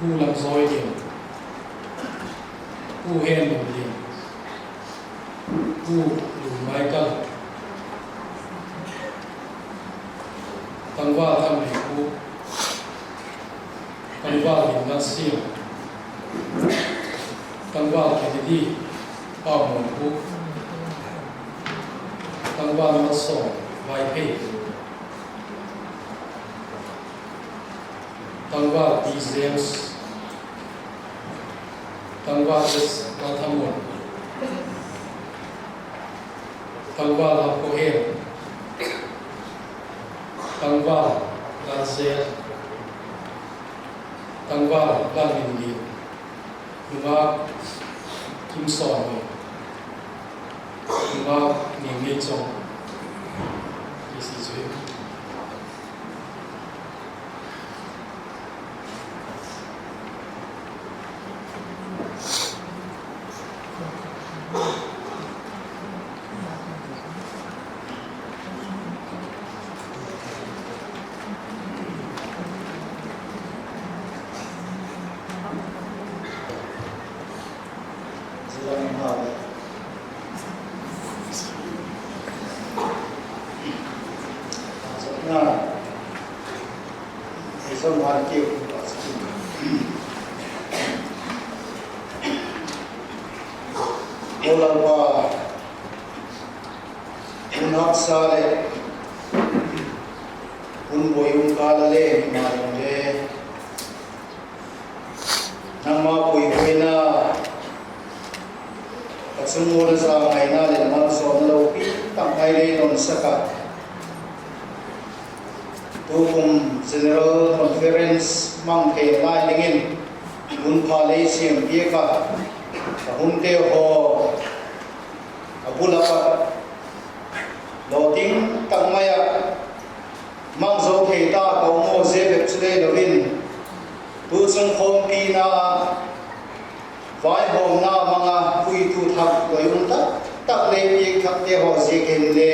Pu Lam Zoi Lim Pu Hen Lim Pu Lu Michael tanggal Tham Li Pu tanggal Lim Nasir tanggal Kennedy Pao Mon Pu tanggal Masong Vai Pei tanggal P. James tanggal S. Nathamon tanggal Hakohen tanggal Lazel tanggal Lalindi Ngak Kim Son Ngak Ning Mei Chong Isi Cui General Conference mangke lai lingin unpale siam bieka hunte ho abulapa loting tangmaya mangzo kheta ko mo je bechule lovin tu chung khom pi na vai hom na manga pui tu thak loyun tak tak le pi khak te ho je ken le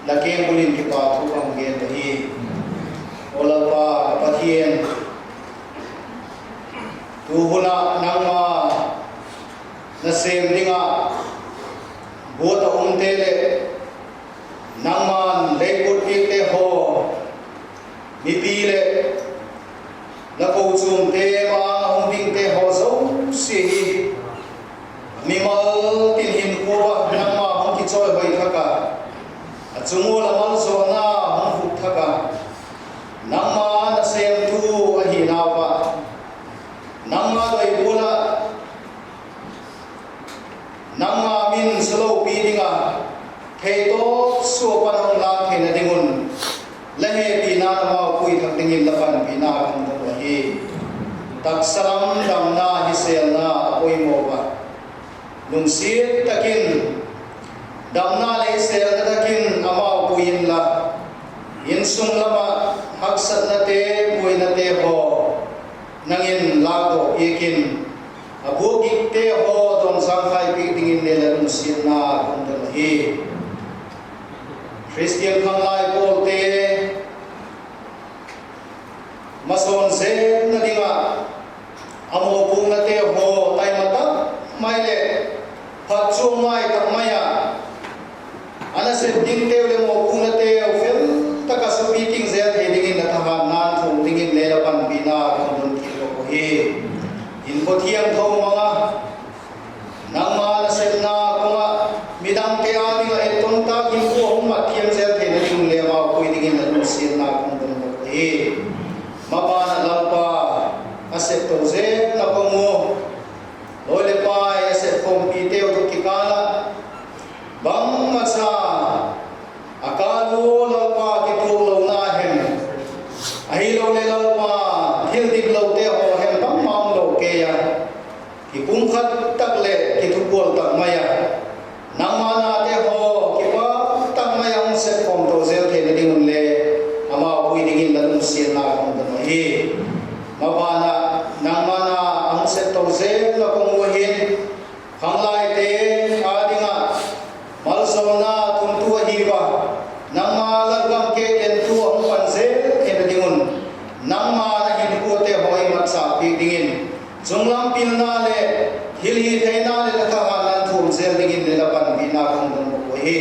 la kem bulin ki pa thu ang gen hi ola pa pathian tu hula nangma na sem dinga bota umtele nangman leiput ikte ho mi pile la ko chum te ma hong ding te ho zo si mi mal tin hin ko nangma hong ki choi hoi thaka achungu la mal so na hong fu thaka nangma na sem tu a hi na pa nangma doi bula nangma min slo pi dinga theito so panong la thena dingun lahe pina ma pui thak dingin lapan pina kan do hi tak salam dam na hi sel na oi mo ba nung sit takin dam na le sel na takin ama puin la in sung lama haksat na te pui na te ho nangin la do ikin abugik te ho dong sang khai pi dingin le la nung sit na kan do hi Christian Kanglai Polte Mason Zed Nadinga Amo Pung Nate Ho Taimata Maile Patsu Mai Takmaya Anaset Ding Tele Mo Pung Nate Ofel Takasu Meeting Zed Hedingin Natahan Nan Thung Dingin Lelapan Bina Kondon Kilo Kohe Info Thiam Thong Mga Nangma Naset Na Kunga Midang Kaya Dinga Eton Ta Info Thiam zel the na chung le ma pui dingin na lu sin na kong don mo e mapa na lampa asep to ze na komo lole pa asep kom pite o to kikala bang macha akalu lampa ki tu lo na hem ahi lo le lampa thil dik lo te ho hem bang mam lo ke ya ki pung khat tak le ki thu bol tak maya nang mana te ho ki ba mayang set form to zel the na dingun le ama pui dingin la dum sin na kong da hi mabana nang mana ang set to zel la kong hin khanglai te adinga malsona tum tu hi ba nang ma lagam ke en tu ang pan zel the na dingun nang ma na hin ko te hoi mat sa pi dingin jonglam pil na le hil hi theina le la tha nan thum zel dingin le la pan bina kong da mo hi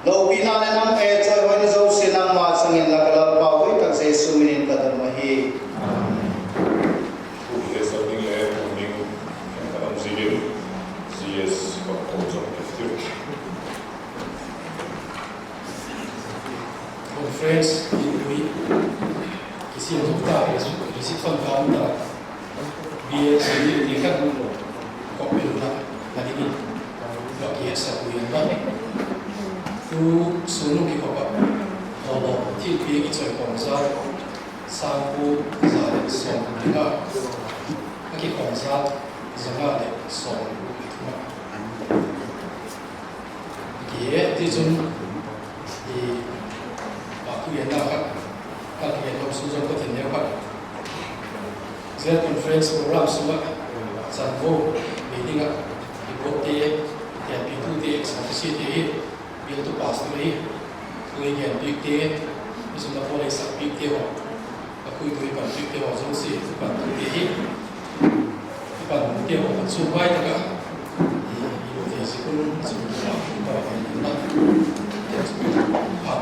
lo pina na nam e choi hoi na zo sinang ma sangin la kala pa hoi tak se suminin ka dan mahi Det är så att ni är på min kanal Sigil CS och också efter. Good friends, we kisi untuk tak kisi fun kaum tak biar sendiri dekat kopi tak tadi ni tak kiasa punya tak tu sunu ki kopa kalau ti pi ki choi kong sa sang pu za le song ka ki kong sa za ga le song ki ti chun di aku yang nak kan yang tom sujud ko tin ya Zed conference program semua sanbo meeting ibote ya pitu de office de bil tu pas ni tu yang big de isu na pole sa big de ho aku itu iban big de ho so si iban de hi iban de ho su bai ta ka ibo de si kun su ba ba na ya su pa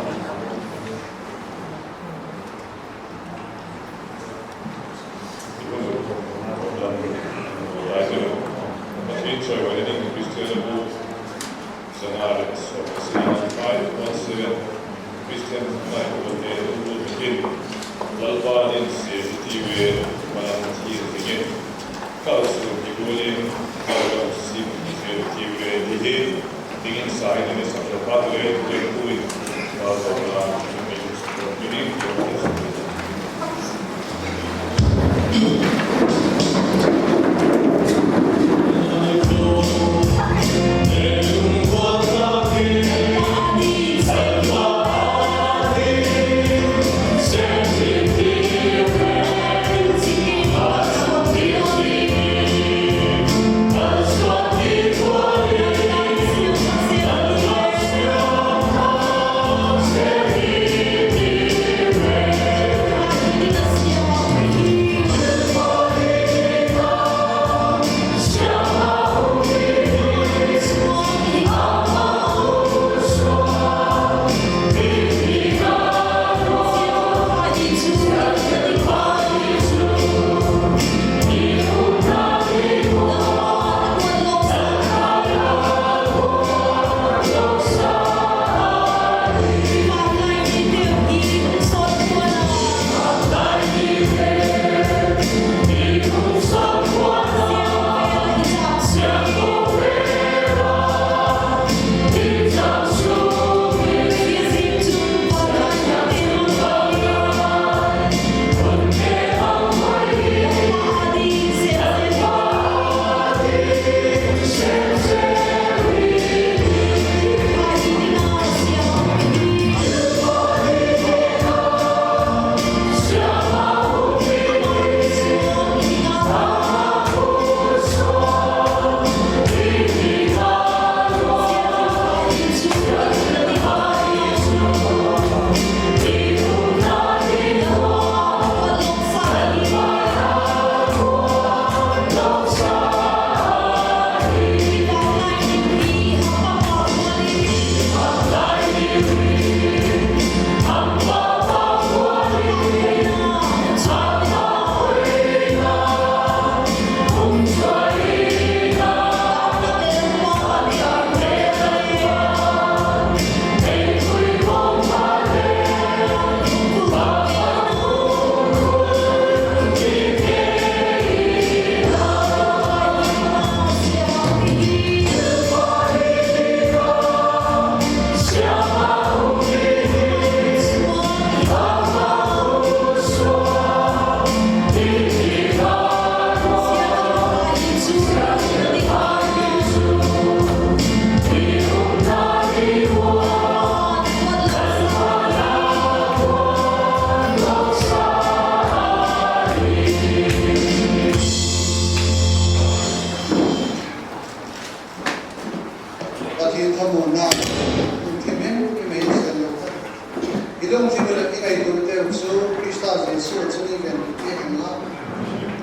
ilong jimila ingai durte su Krista Jesu chini ken ke hamla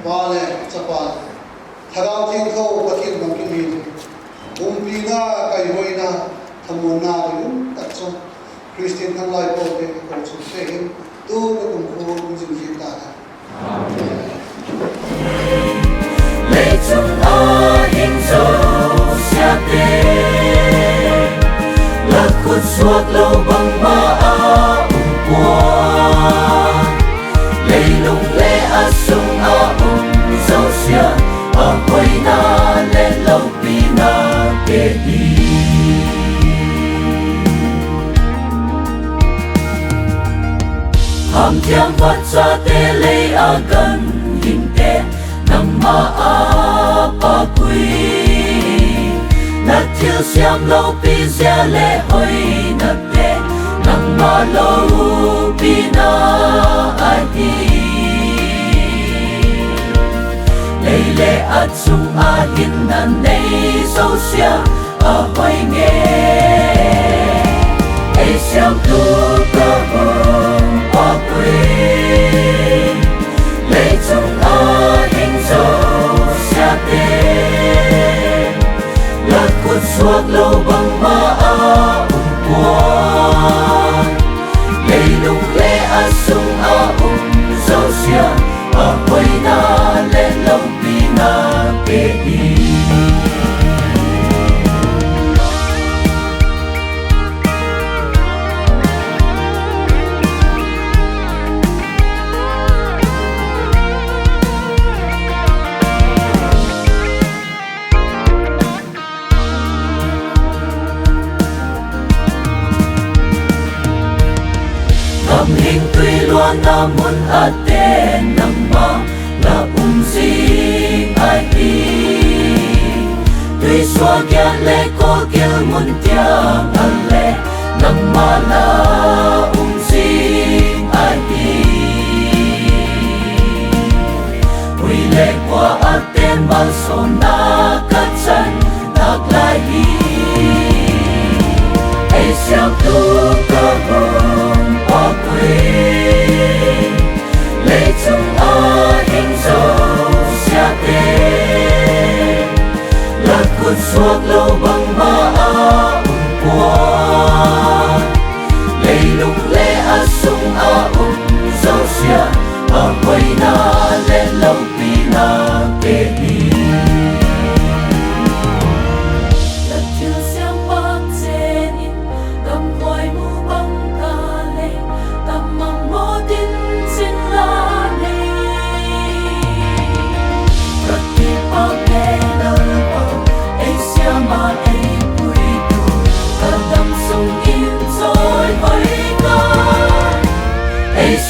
wale chapa thagau thing tho pakin mangkin hi umpina kai hoina thamuna rum tatso Christian kan lai po ke ko chu se him tu no kum ko jin jin ta lệ chung a hình dấu xa tê lạc khuất suốt lâu bằng ma a qua lệ lung lệ a sung a dấu xa a quay na lệ lâu pi na kê đi ham thiam vật xa tê lệ a gần hình tê nằm ma a pa quy nát thiêu xiêm lâu pi gia lệ hoi nát tê nằm ma lâu pi na ai đi lệ lệ a chung a hin na nei sâu xia a hoi nghe ai xiêm tu cơ hồn pa quy lệ chung a lạc khuất suốt lâu bằng ma a qua lệ lung lệ a sung a dấu xia a quay na lệ lâu pi na kê đi hình tuy loan na muốn a tên nằm ma là gì ai đi tuy xóa kia lệ có kia muốn tiếng ăn lệ nằm ma là gì ai đi quy lệ qua a tên mà số na cắt chân nạc lại đi ai xem tu cơ hồn pa quy lệ chung a hình dấu xa tê lạc khuất suốt lâu bằng ma a qua lệ lung lệ a sung a dấu xia a quay na lệ lâu pi na kê đi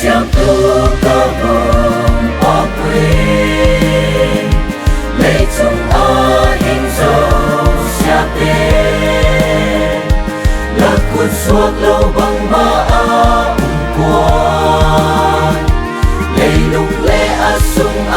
xiêm tu cơ hồn pa quy lệ chung a hình dấu xa tê lạc khuất suốt lâu bằng ma a qua lệ lung lệ a sung a